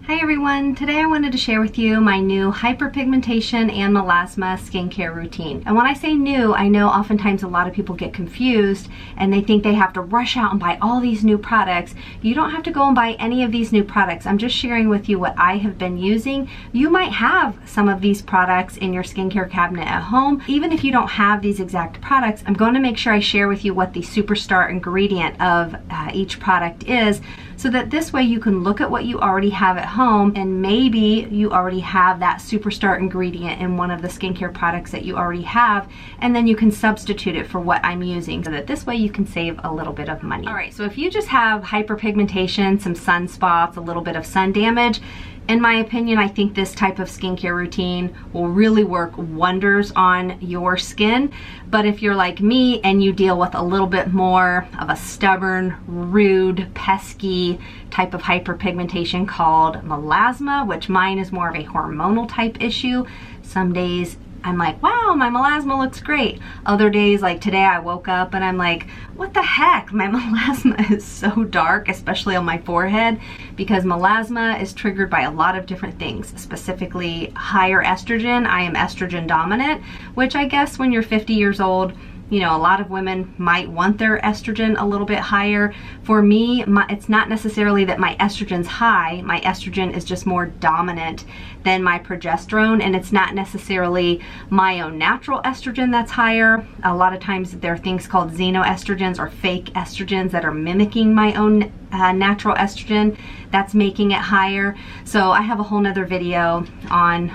Hi everyone, today I wanted to share with you my new hyperpigmentation and melasma skincare routine. And when I say new, I know oftentimes a lot of people get confused and they think they have to rush out and buy all these new products. You don't have to go and buy any of these new products. I'm just sharing with you what I have been using. You might have some of these products in your skincare cabinet at home. Even if you don't have these exact products, I'm going to make sure I share with you what the superstar ingredient of each product is, so that this way you can look at what you already have at home and maybe you already have that superstar ingredient in one of the skincare products that you already have, and then you can substitute it for what I'm using, so that this way you can save a little bit of money. All right, so if you just have hyperpigmentation, some sunspots, a little bit of sun damage, in my opinion, I think this type of skincare routine will really work wonders on your skin. But if you're like me and you deal with a little bit more of a stubborn, rude, pesky type of hyperpigmentation called melasma, which mine is more of a hormonal type issue, some days I'm like, wow, my melasma looks great. Other days, like today, I woke up and I'm like, what the heck? My melasma is so dark, especially on my forehead, because melasma is triggered by a lot of different things, specifically higher estrogen. I am estrogen dominant, which I guess when you're 50 years old, you know, a lot of women might want their estrogen a little bit higher. For me, it's not necessarily that my estrogen's high. My estrogen is just more dominant than my progesterone, and it's not necessarily my own natural estrogen that's higher. A lot of times there are things called xenoestrogens or fake estrogens that are mimicking my own natural estrogen that's making it higher. So I have a whole nother video on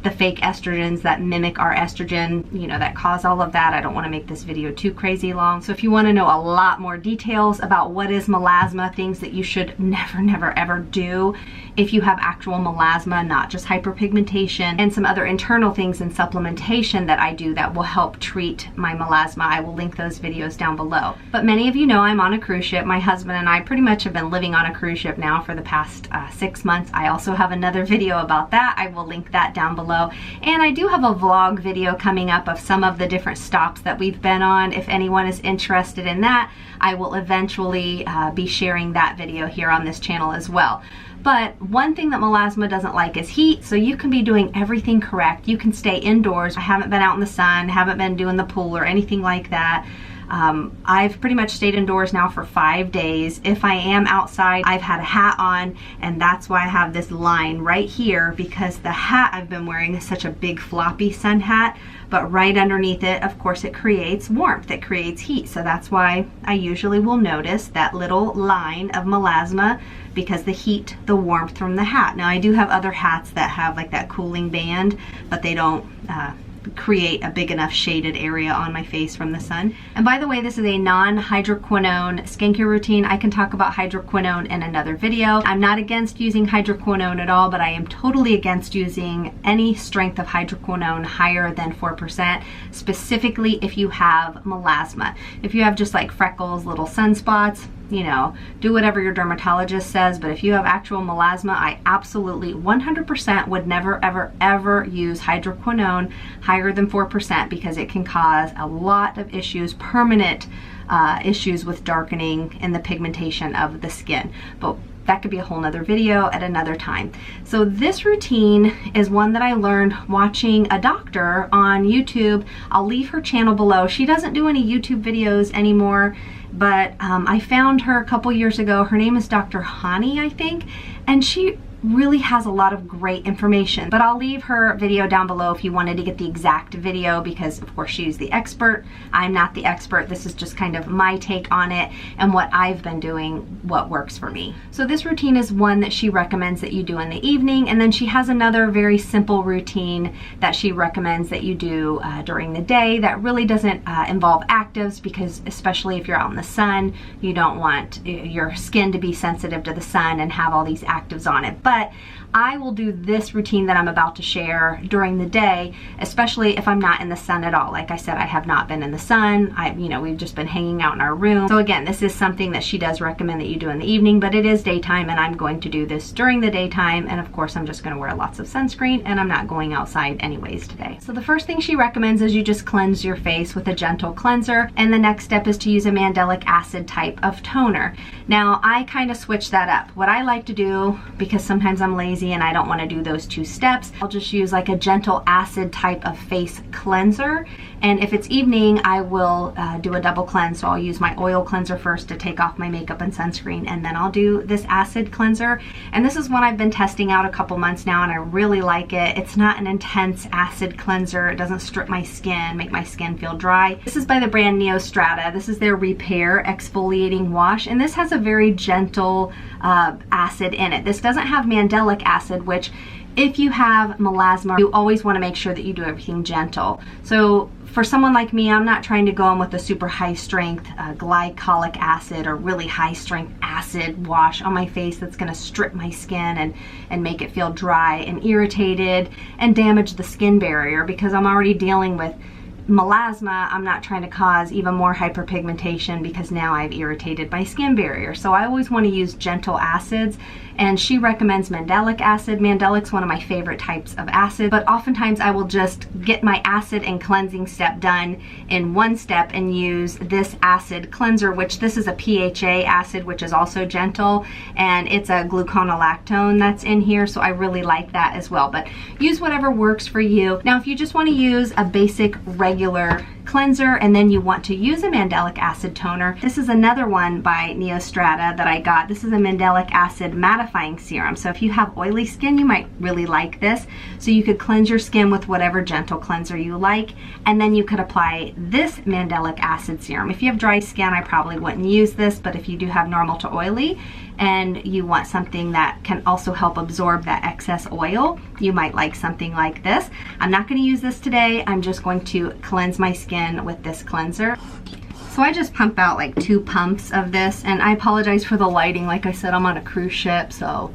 the fake estrogens that mimic our estrogen, you know, that cause all of that. I don't want to make this video too crazy long. So if you want to know a lot more details about what is melasma, things that you should never ever do if you have actual melasma, not just hyperpigmentation, and some other internal things in supplementation that I do that will help treat my melasma, I will link those videos down below. But many of you know I'm on a cruise ship. My husband and I pretty much have been living on a cruise ship now for the past 6 months. I also have another video about that. I will link that down below. And I do have a vlog video coming up of some of the different stops that we've been on. If anyone is interested in that, I will eventually be sharing that video here on this channel as well. But one thing that melasma doesn't like is heat, so you can be doing everything correct. You can stay indoors. I haven't been out in the sun, haven't been doing the pool or anything like that. I've pretty much stayed indoors now for 5 days. If I am outside, I've had a hat on, and that's why I have this line right here, because the hat I've been wearing is such a big floppy sun hat, but right underneath it, of course, it creates warmth, it creates heat. So that's why I usually will notice that little line of melasma, because the heat, the warmth from the hat. Now I do have other hats that have like that cooling band, but they don't create a big enough shaded area on my face from the sun. And by the way, this is a non-hydroquinone skincare routine. I can talk about hydroquinone in another video. I'm not against using hydroquinone at all, but I am totally against using any strength of hydroquinone higher than 4%, specifically if you have melasma. If you have just like freckles, little sunspots, you know, do whatever your dermatologist says. But if you have actual melasma, I absolutely 100% would never ever use hydroquinone higher than 4%, because it can cause a lot of issues, permanent issues with darkening and the pigmentation of the skin. But that could be a whole nother video at another time. So this routine is one that I learned watching a doctor on YouTube. I'll leave her channel below. She doesn't do any YouTube videos anymore, but I found her a couple years ago. Her name is Dr. Hani, I think, and she really has a lot of great information. But I'll leave her video down below if you wanted to get the exact video, because of course she's the expert. I'm not the expert. This is just kind of my take on it and what I've been doing, what works for me. So this routine is one that she recommends that you do in the evening, and then she has another very simple routine that she recommends that you do during the day that really doesn't involve actives, because especially if you're out in the sun, you don't want your skin to be sensitive to the sun and have all these actives on it. But I will do this routine that I'm about to share during the day, especially if I'm not in the sun at all. Like I said, I have not been in the sun. We've just been hanging out in our room. So again, this is something that she does recommend that you do in the evening, but it is daytime, and I'm going to do this during the daytime. And of course, I'm just going to wear lots of sunscreen, and I'm not going outside anyways today. So the first thing she recommends is you just cleanse your face with a gentle cleanser. And the next step is to use a Azelic Acid type of toner. Now, I kind of switch that up. What I like to do, because sometimes sometimes I'm lazy and I don't want to do those 2 steps. I'll just use like a gentle acid type of face cleanser. And if it's evening, I will do a double cleanse. So I'll use my oil cleanser first to take off my makeup and sunscreen, and then I'll do this acid cleanser. And this is one I've been testing out a couple months now, and I really like it. It's not an intense acid cleanser. It doesn't strip my skin, make my skin feel dry. This is by the brand Neostrata. This is their Repair Exfoliating Wash, and this has a very gentle acid in it. This doesn't have mandelic acid, which if you have melasma, you always want to make sure that you do everything gentle. So for someone like me, I'm not trying to go in with a super high strength glycolic acid or really high strength acid wash on my face that's going to strip my skin and make it feel dry and irritated and damage the skin barrier, because I'm already dealing with melasma. I'm not trying to cause even more hyperpigmentation because now I've irritated my skin barrier. So I always want to use gentle acids, and she recommends mandelic acid. Mandelic's one of my favorite types of acid, but oftentimes I will just get my acid and cleansing step done in one step and use this acid cleanser, which this is a PHA acid, which is also gentle, and it's a gluconolactone that's in here, so I really like that as well. But use whatever works for you. Now, if you just want to use a basic regular cleanser and then you want to use a mandelic acid toner, this is another one by Neostrata that I got. This is a mandelic acid mattifying serum. So if you have oily skin, you might really like this. So you could cleanse your skin with whatever gentle cleanser you like, and then you could apply this mandelic acid serum. If you have dry skin, I probably wouldn't use this, but if you do have normal to oily and you want something that can also help absorb that excess oil, you might like something like this. I'm not going to use this today. I'm just going to cleanse my skin with this cleanser. So I just pump out like 2 pumps of this, and I apologize for the lighting. Like I said, I'm on a cruise ship, so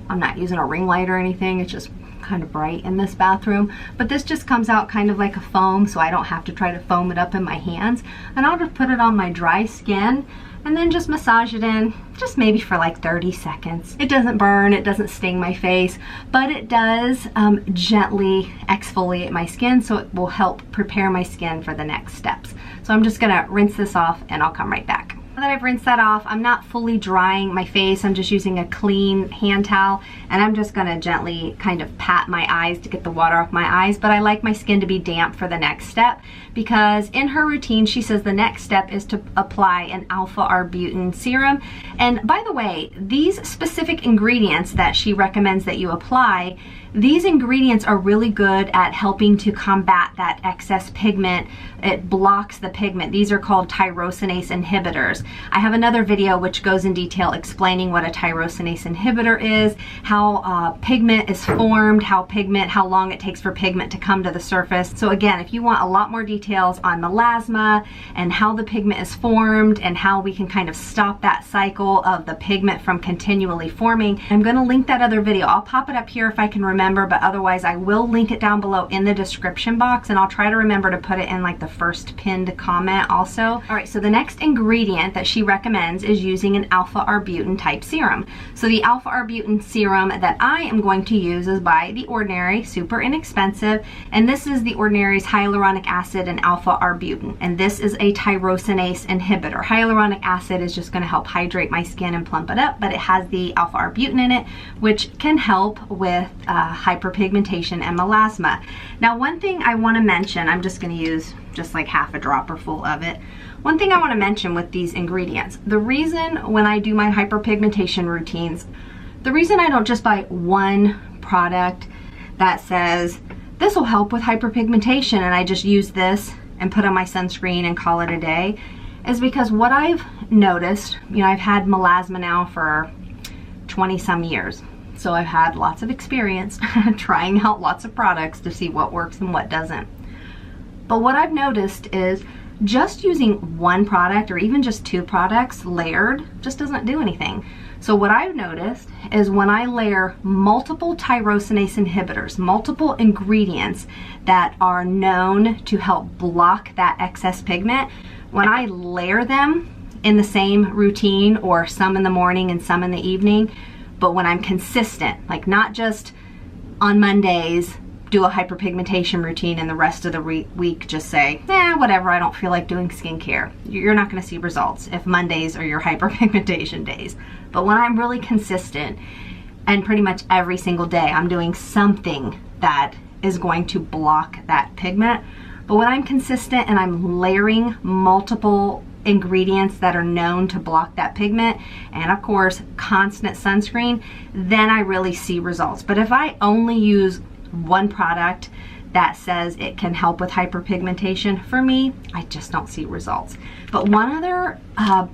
I'm not using a ring light or anything. It's just kind of bright in this bathroom, but this just comes out kind of like a foam, so I don't have to try to foam it up in my hands. And I'll just put it on my dry skin and then just massage it in, just maybe for like 30 seconds. It doesn't burn, it doesn't sting my face, but it does gently exfoliate my skin, so it will help prepare my skin for the next steps. So I'm just gonna rinse this off and I'll come right back. Now that I've rinsed that off, I'm not fully drying my face. I'm just using a clean hand towel, and I'm just gonna gently kind of pat my eyes to get the water off my eyes. But I like my skin to be damp for the next step, because in her routine, she says the next step is to apply an alpha-arbutin serum. And by the way, these specific ingredients that she recommends that you apply, these ingredients are really good at helping to combat that excess pigment. It blocks the pigment. These are called tyrosinase inhibitors. I have another video which goes in detail explaining what a tyrosinase inhibitor is, how pigment is formed, how long it takes for pigment to come to the surface. So again, if you want a lot more details on melasma and how the pigment is formed and how we can kind of stop that cycle of the pigment from continually forming, I'm going to link that other video. I'll pop it up here if I can remember, but otherwise I will link it down below in the description box, and I'll try to remember to put it in like the first pinned comment also. All right, so the next ingredient that she recommends is using an alpha-arbutin type serum. So the alpha-arbutin serum that I am going to use is by The Ordinary, super inexpensive, and this is The Ordinary's hyaluronic acid and alpha-arbutin, and this is a tyrosinase inhibitor. Hyaluronic acid is just going to help hydrate my skin and plump it up, but it has the alpha-arbutin in it, which can help with hyperpigmentation and melasma. Now, one thing I want to mention, I'm just going to use just like half a dropper full of it. One thing I want to mention with these ingredients, the reason when I do my hyperpigmentation routines, the reason I don't just buy one product that says this will help with hyperpigmentation and I just use this and put on my sunscreen and call it a day, is because what I've noticed, you know, I've had melasma now for 20 some years. So I've had lots of experience trying out lots of products to see what works and what doesn't. But what I've noticed is just using one product or even just 2 products layered just doesn't do anything. So what I've noticed is when I layer multiple tyrosinase inhibitors, multiple ingredients that are known to help block that excess pigment, when I layer them in the same routine, or some in the morning and some in the evening, but when I'm consistent, like not just on Mondays do a hyperpigmentation routine and the rest of the week just say, whatever, I don't feel like doing skincare. You're not going to see results if Mondays are your hyperpigmentation days. But when I'm really consistent, And pretty much every single day I'm doing something that is going to block that pigment. But when I'm consistent and I'm layering multiple ingredients that are known to block that pigment, and of course constant sunscreen, then I really see results. But if I only use one product that says it can help with hyperpigmentation, for me, I just don't see results. But one other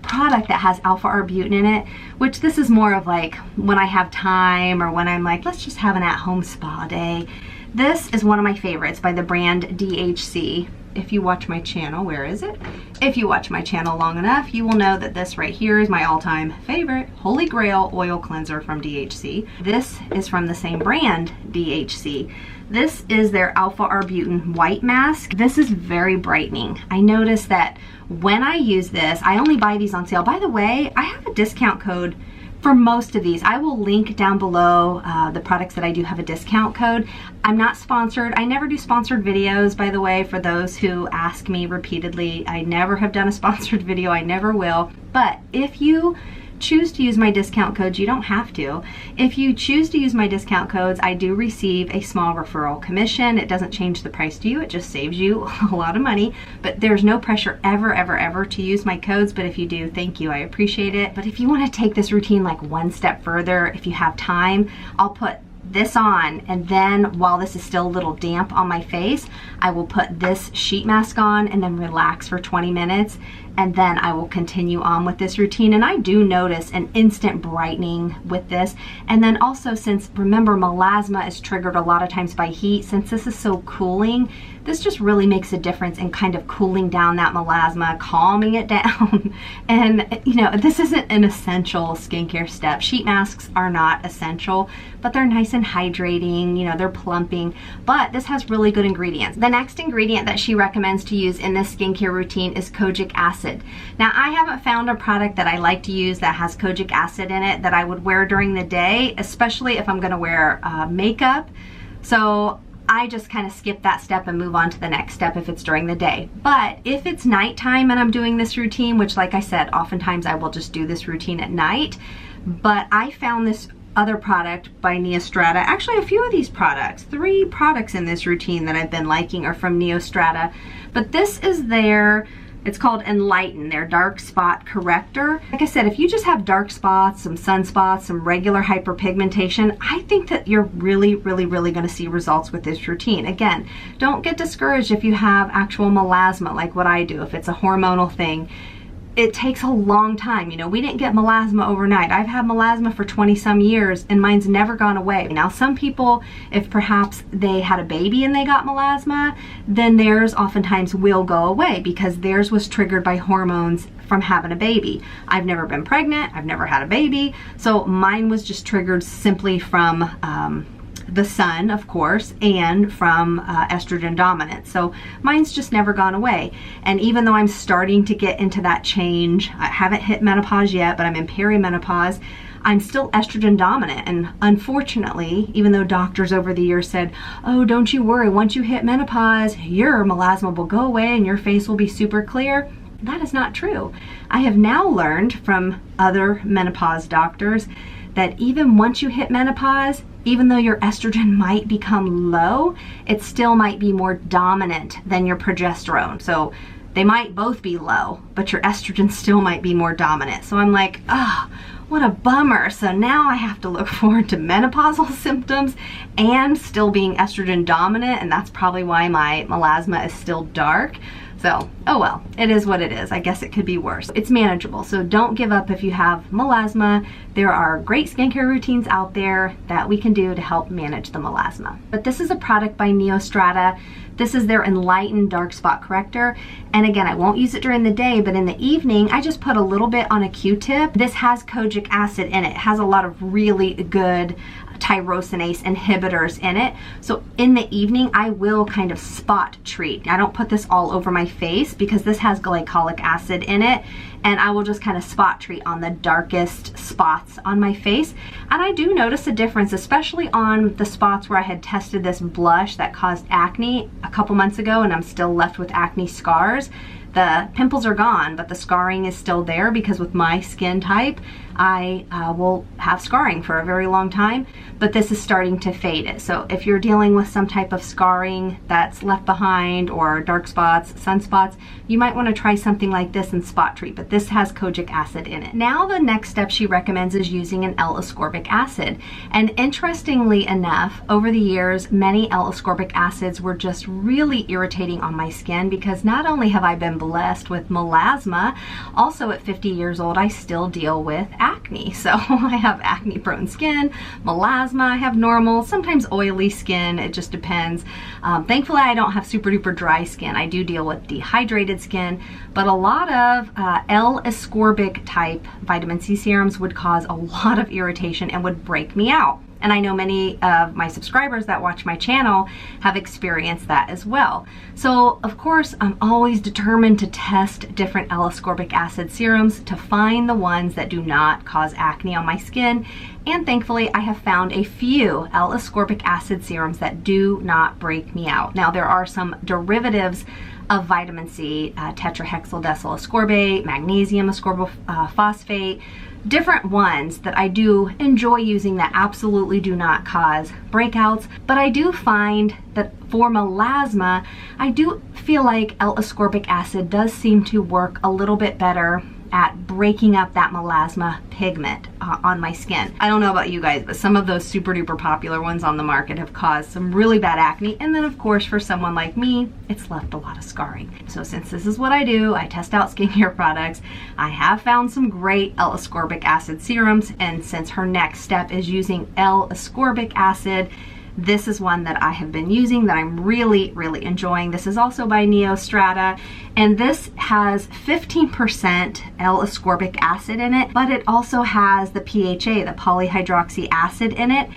product that has alpha arbutin in it, which this is more of like when I have time or when I'm like, let's just have an at-home spa day. This is one of my favorites by the brand DHC. If you watch my channel, where is it? If you watch my channel long enough, you will know that this right here is my all-time favorite Holy Grail oil cleanser from DHC. This is from the same brand, DHC. This is their alpha arbutin white mask. This is very brightening. I noticed that when I use this, I only buy these on sale. By the way, I have a discount code for most of these. I will link down below the products that I do have a discount code. I'm not sponsored. I never do sponsored videos, by the way, for those who ask me repeatedly. I never have done a sponsored video. I never will. But if you choose to use my discount codes, you don't have to. If you choose to use my discount codes, I do receive a small referral commission. It doesn't change the price to you. It just saves you a lot of money. But there's no pressure ever, ever, ever to use my codes. But if you do, thank you. I appreciate it. But if you want to take this routine like one step further, if you have time, I'll put this on, and then while this is still a little damp on my face, I will put this sheet mask on and then relax for 20 minutes, and then I will continue on with this routine. And I do notice an instant brightening with this. And then also, since remember melasma is triggered a lot of times by heat, since this is so cooling, this just really makes a difference in kind of cooling down that melasma, calming it down. And you know, this isn't an essential skincare step. Sheet masks are not essential, but they're nice and hydrating, you know, they're plumping, but this has really good ingredients. The next ingredient that she recommends to use in this skincare routine is Kojic Acid. Now, I haven't found a product that I like to use that has Kojic Acid in it that I would wear during the day, especially if I'm gonna wear makeup. So I just kind of skip that step and move on to the next step if it's during the day. But if it's nighttime and I'm doing this routine, which like I said, oftentimes I will just do this routine at night, but I found this other product by Neostrata. Actually, a few of these products, 3 products in this routine that I've been liking are from Neostrata. But this is their, it's called Enlighten, their dark spot corrector. Like I said, if you just have dark spots, some sunspots, some regular hyperpigmentation, I think that you're really, really, really gonna see results with this routine. Again, don't get discouraged if you have actual melasma like what I do, if it's a hormonal thing. It takes a long time. You know, we didn't get melasma overnight. I've had melasma for 20 some years and mine's never gone away. Now, some people, if perhaps they had a baby and they got melasma, then theirs oftentimes will go away because theirs was triggered by hormones from having a baby. I've never been pregnant. I've never had a baby. So mine was just triggered simply from the sun, of course, and from estrogen dominance. So mine's just never gone away. And even though I'm starting to get into that change, I haven't hit menopause yet, but I'm in perimenopause, I'm still estrogen dominant. And unfortunately, even though doctors over the years said, oh, don't you worry, once you hit menopause, your melasma will go away and your face will be super clear, that is not true. I have now learned from other menopause doctors that even once you hit menopause, even though your estrogen might become low, it still might be more dominant than your progesterone. So they might both be low, but your estrogen still might be more dominant. So I'm like, ah, oh, what a bummer. So now I have to look forward to menopausal symptoms and still being estrogen dominant, and that's probably why my melasma is still dark. So, oh well, it is what it is. I guess it could be worse. It's manageable, so don't give up if you have melasma. There are great skincare routines out there that we can do to help manage the melasma. But this is a product by Neostrata. This is their Enlighten Dark Spot Corrector. And again, I won't use it during the day, but in the evening, I just put a little bit on a Q-tip. This has Kojic Acid in it. It has a lot of really good tyrosinase inhibitors in it. So in the evening, I will kind of spot treat. I don't put this all over my face because this has glycolic acid in it, and I will just kind of spot treat on the darkest spots on my face. And I do notice a difference, especially on the spots where I had tested this blush that caused acne a couple months ago and I'm still left with acne scars. The pimples are gone, but the scarring is still there because with my skin type, I will have scarring for a very long time, but this is starting to fade it. So if you're dealing with some type of scarring that's left behind or dark spots, sunspots, you might want to try something like this and spot treat, but this has Kojic Acid in it. Now the next step she recommends is using an LAscorbic Acid. And interestingly enough, over the years, many LAscorbic acids were just really irritating on my skin, because not only have I been blessed with melasma, also at 50 years old, I still deal with acne. So I have acne prone skin, melasma, I have normal, sometimes oily skin, it just depends. Thankfully I don't have super duper dry skin. I do deal with dehydrated skin, but a lot of LAscorbic type vitamin C serums would cause a lot of irritation and would break me out. And I know many of my subscribers that watch my channel have experienced that as well. So of course, I'm always determined to test different LAscorbic acid serums to find the ones that do not cause acne on my skin. And thankfully, I have found a few LAscorbic acid serums that do not break me out. Now, there are some derivatives of vitamin C, tetrahexyldecyl ascorbate, magnesium ascorbophosphate, different ones that I do enjoy using that absolutely do not cause breakouts. But I do find that for melasma, I do feel like LAscorbic acid does seem to work a little bit better at breaking up that melasma pigment on my skin. I don't know about you guys, but some of those super duper popular ones on the market have caused some really bad acne. And then of course, for someone like me, it's left a lot of scarring. So since this is what I do, I test out skincare products. I have found some great LAscorbic acid serums. And since her next step is using LAscorbic acid, this is one that I have been using that I'm really, really enjoying. This is also by Neostrata, and this has 15% LAscorbic acid in it, but it also has the PHA, the polyhydroxy acid in it.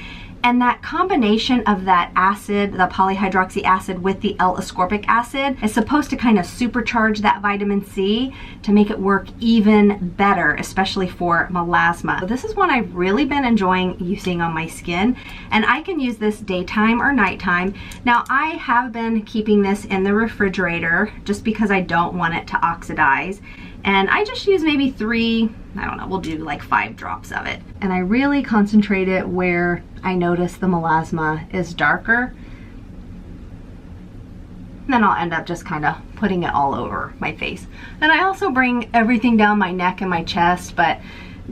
And that combination of that acid, the polyhydroxy acid with the LAscorbic acid, is supposed to kind of supercharge that vitamin C to make it work even better, especially for melasma. So this is one I've really been enjoying using on my skin, and I can use this daytime or nighttime. Now, I have been keeping this in the refrigerator just because I don't want it to oxidize. And I just use maybe 3, I don't know, we'll do like 5 drops of it. And I really concentrate it where I notice the melasma is darker. And then I'll end up just kind of putting it all over my face. And I also bring everything down my neck and my chest, but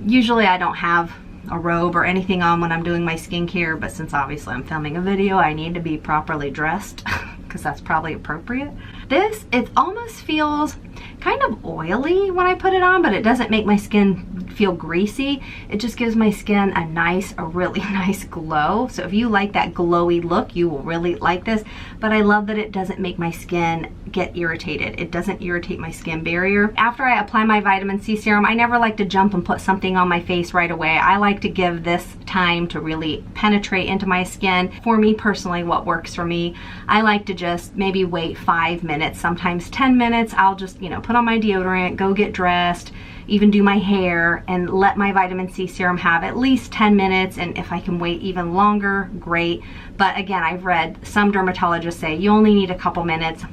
usually I don't have a robe or anything on when I'm doing my skincare, but since obviously I'm filming a video, I need to be properly dressed because that's probably appropriate. This, it almost feels kind of oily when I put it on, but it doesn't make my skin feel greasy. It just gives my skin a really nice glow. So if you like that glowy look, you will really like this. But I love that it doesn't make my skin get irritated. It doesn't irritate my skin barrier. After I apply my vitamin C serum, I never like to jump and put something on my face right away. I like to give this time to really penetrate into my skin. For me personally, what works for me, I like to just maybe wait 5 minutes, sometimes 10 minutes. I'll just, put on my deodorant, go get dressed, even do my hair, and let my vitamin C serum have at least 10 minutes. And if I can wait even longer, great. But again, I've read some dermatologists say you only need a couple minutes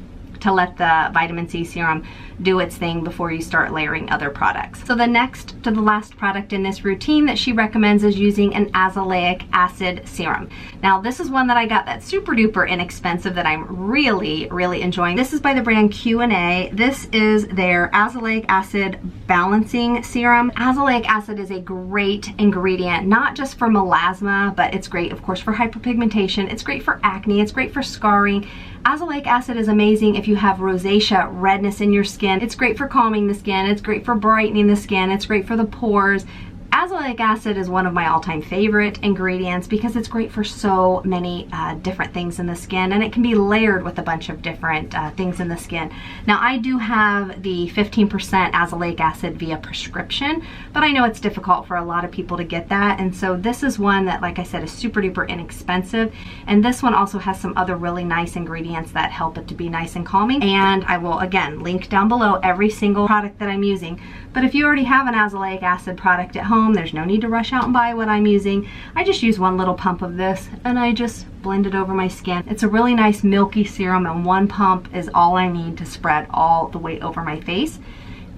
to let the vitamin C serum do its thing before you start layering other products. So the next to the last product in this routine that she recommends is using an Azelic Acid serum. Now this is one that I got that's super duper inexpensive that I'm really, really enjoying. This is by the brand Q&A. This is their Azelic Acid Balancing Serum. Azelic Acid is a great ingredient, not just for melasma, but it's great, of course, for hyperpigmentation. It's great for acne. It's great for scarring. Azelic Acid is amazing if you have rosacea, redness in your skin. It's great for calming the skin. It's great for brightening the skin. It's great for the pores. Azelic Acid is one of my all-time favorite ingredients because it's great for so many different things in the skin, and it can be layered with a bunch of different things in the skin. Now, I do have the 15% Azelic Acid via prescription, but I know it's difficult for a lot of people to get that, and so this is one that, like I said, is super duper inexpensive, and this one also has some other really nice ingredients that help it to be nice and calming. And I will, again, link down below every single product that I'm using. But if you already have an Azelic Acid product at home, there's no need to rush out and buy what I'm using. I just use one little pump of this and I just blend it over my skin. It's a really nice milky serum, and one pump is all I need to spread all the way over my face.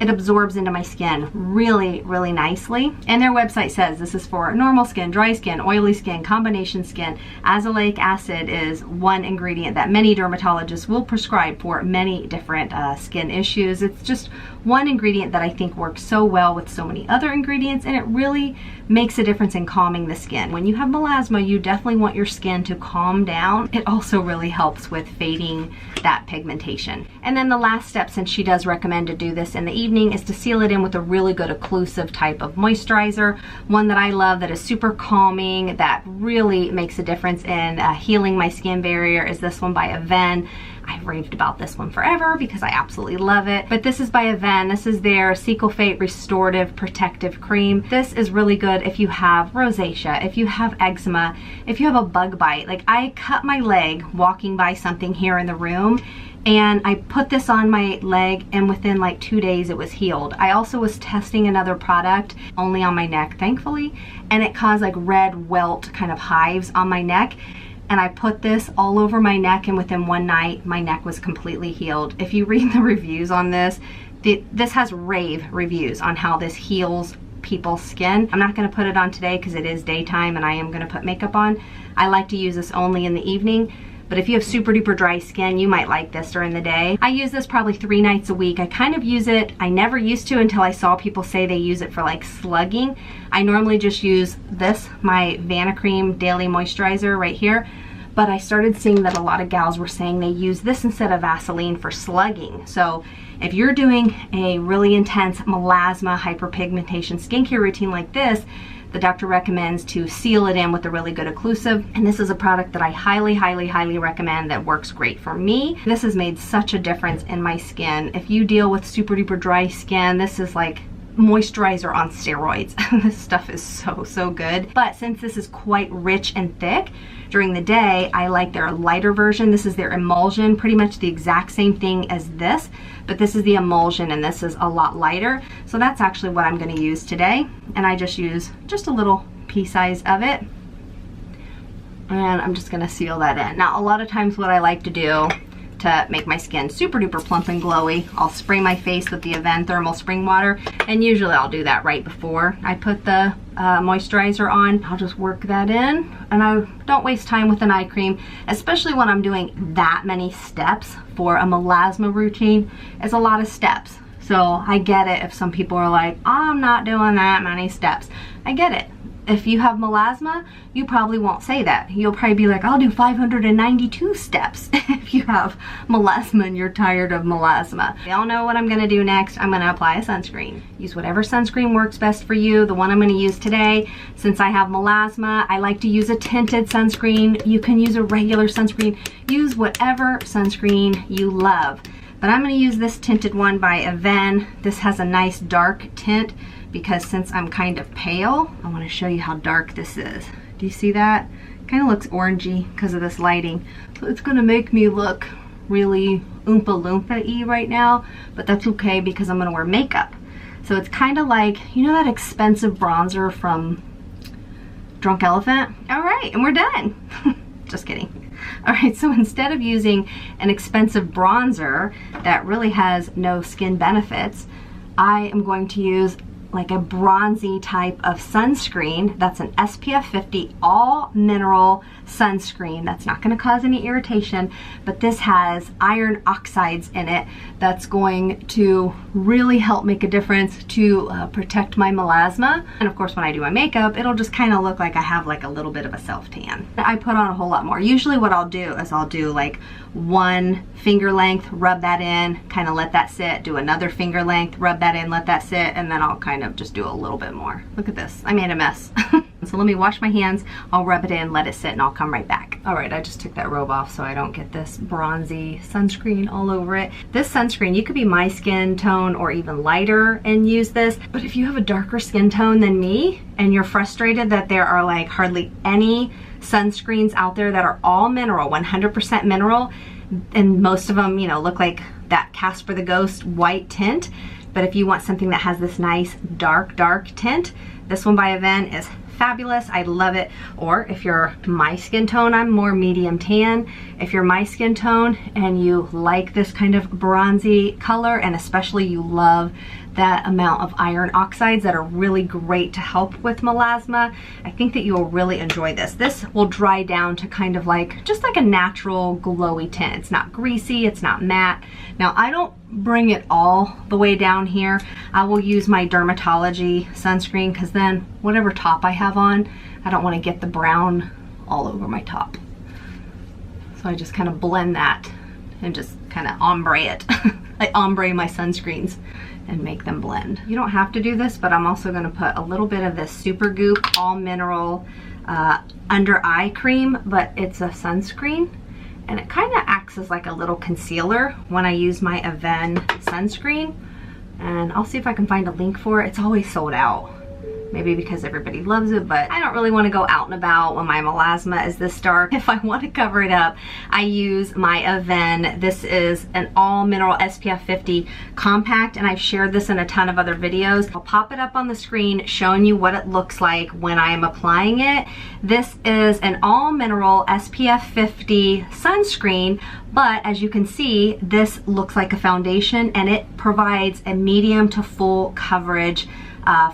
it absorbs into my skin really, really nicely. And their website says this is for normal skin, dry skin, oily skin, combination skin. Azelic acid is one ingredient that many dermatologists will prescribe for many different skin issues. It's just one ingredient that I think works so well with so many other ingredients, and it really makes a difference in calming the skin. When you have melasma, you definitely want your skin to calm down. It also really helps with fading that pigmentation. And then the last step, since she does recommend to do this in the evening, is to seal it in with a really good occlusive type of moisturizer. One that I love that is super calming, that really makes a difference in healing my skin barrier, is this one by Aven. I've raved about this one forever because I absolutely love it. But this is by Aven. This is their Cicaphate Restorative Protective Cream. This is really good if you have rosacea, if you have eczema, if you have a bug bite. Like, I cut my leg walking by something here in the room, and I put this on my leg, and within like 2 days it was healed. I also was testing another product only on my neck, thankfully, and it caused like red welt kind of hives on my neck. And I put this all over my neck, and within one night my neck was completely healed. If you read the reviews on this, this has rave reviews on how this heals people's skin. I'm not going to put it on today because it is daytime and I am going to put makeup on. I like to use this only in the evening, but if you have super duper dry skin, you might like this during the day. I use this probably 3 nights a week. I kind of use it, I never used to until I saw people say they use it for like slugging. I normally just use this, my Vanicream Daily Moisturizer right here. But I started seeing that a lot of gals were saying they use this instead of Vaseline for slugging. So if you're doing a really intense melasma hyperpigmentation skincare routine like this, the doctor recommends to seal it in with a really good occlusive. And this is a product that I highly, highly, highly recommend that works great for me. This has made such a difference in my skin. If you deal with super duper dry skin, this is like moisturizer on steroids. This stuff is so good. But since this is quite rich and thick, during the day I like their lighter version. This is their emulsion, pretty much the exact same thing as this, but this is the emulsion and this is a lot lighter. So that's actually what I'm going to use today, and I just use just a little pea size of it, and I'm just going to seal that in. Now, a lot of times what I like to do to make my skin super duper plump and glowy, I'll spray my face with the Aven Thermal Spring Water, and usually I'll do that right before I put the moisturizer on. I'll just work that in, and I don't waste time with an eye cream, especially when I'm doing that many steps for a melasma routine. It's a lot of steps, so I get it if some people are like, I'm not doing that many steps. I get it. If you have melasma, you probably won't say that. You'll probably be like, I'll do 592 steps if you have melasma and you're tired of melasma. Y'all know what I'm gonna do next. I'm gonna apply a sunscreen. Use whatever sunscreen works best for you. The one I'm gonna use today, since I have melasma, I like to use a tinted sunscreen. You can use a regular sunscreen. Use whatever sunscreen you love. But I'm gonna use this tinted one by Aven. This has a nice dark tint, because since I'm kind of pale, I want to show you how dark this is. Do you see that? Kind of looks orangey because of this lighting. So it's going to make me look really Oompa Loompa-y right now, but that's okay because I'm going to wear makeup. So it's kind of like, you know that expensive bronzer from Drunk Elephant? All right, and we're done. Just kidding. All right, so instead of using an expensive bronzer that really has no skin benefits, I am going to use like a bronzy type of sunscreen. That's an SPF 50 all mineral sunscreen. That's not going to cause any irritation, but this has iron oxides in it that's going to really help make a difference to protect my melasma. And of course, when I do my makeup, it'll just kind of look like I have like a little bit of a self tan. I put on a whole lot more. Usually what I'll do is I'll do like one finger length, rub that in, kind of let that sit, do another finger length, rub that in, let that sit, and then I'll kind of just do a little bit more. Look at this, I made a mess. So let me wash my hands, I'll rub it in, let it sit, and I'll come right back. All right, I just took that robe off so I don't get this bronzy sunscreen all over it. This sunscreen, you could be my skin tone or even lighter and use this, but if you have a darker skin tone than me and you're frustrated that there are like hardly any sunscreens out there that are all mineral, 100% mineral, and most of them, you know, look like that Casper the Ghost white tint, but if you want something that has this nice dark tint, this one by Aven is fabulous. I love it. Or if you're my skin tone, I'm more medium tan. If you're my skin tone and you like this kind of bronzy color, and especially you love that amount of iron oxides that are really great to help with melasma. I think that you will really enjoy this. This will dry down to kind of like, just like a natural glowy tint. It's not greasy, it's not matte. Now I don't bring it all the way down here. I will use my Dermatology sunscreen because then whatever top I have on, I don't want to get the brown all over my top. So I just kind of blend that and just kind of ombre it. I ombre my sunscreens and make them blend. You don't have to do this, but I'm also going to put a little bit of this Supergoop all mineral under eye cream, but it's a sunscreen. And it kind of acts as like a little concealer when I use my Aven sunscreen. And I'll see if I can find a link for it. It's always sold out. Maybe because everybody loves it, but I don't really want to go out and about when my melasma is this dark. If I want to cover it up, I use my Aven. This is an all mineral SPF 50 compact, and I've shared this in a ton of other videos. I'll pop it up on the screen showing you what it looks like when I am applying it. This is an all mineral SPF 50 sunscreen, but as you can see, this looks like a foundation, and it provides a medium to full coverage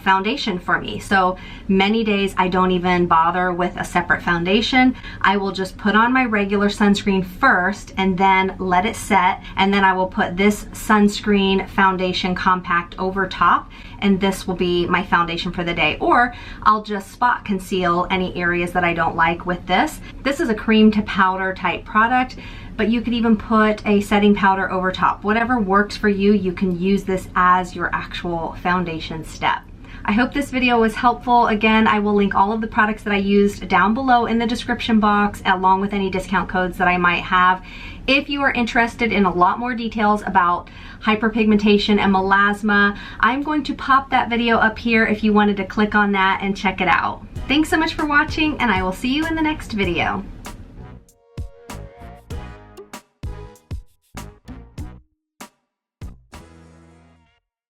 foundation for me. So many days I don't even bother with a separate foundation. I will just put on my regular sunscreen first and then let it set, and then I will put this sunscreen foundation compact over top, and this will be my foundation for the day. Or I'll just spot conceal any areas that I don't like with this. This is a cream to powder type product, but you could even put a setting powder over top. Whatever works for you, you can use this as your actual foundation step. I hope this video was helpful. Again, I will link all of the products that I used down below in the description box, along with any discount codes that I might have. If you are interested in a lot more details about hyperpigmentation and melasma, I'm going to pop that video up here if you wanted to click on that and check it out. Thanks so much for watching, and I will see you in the next video.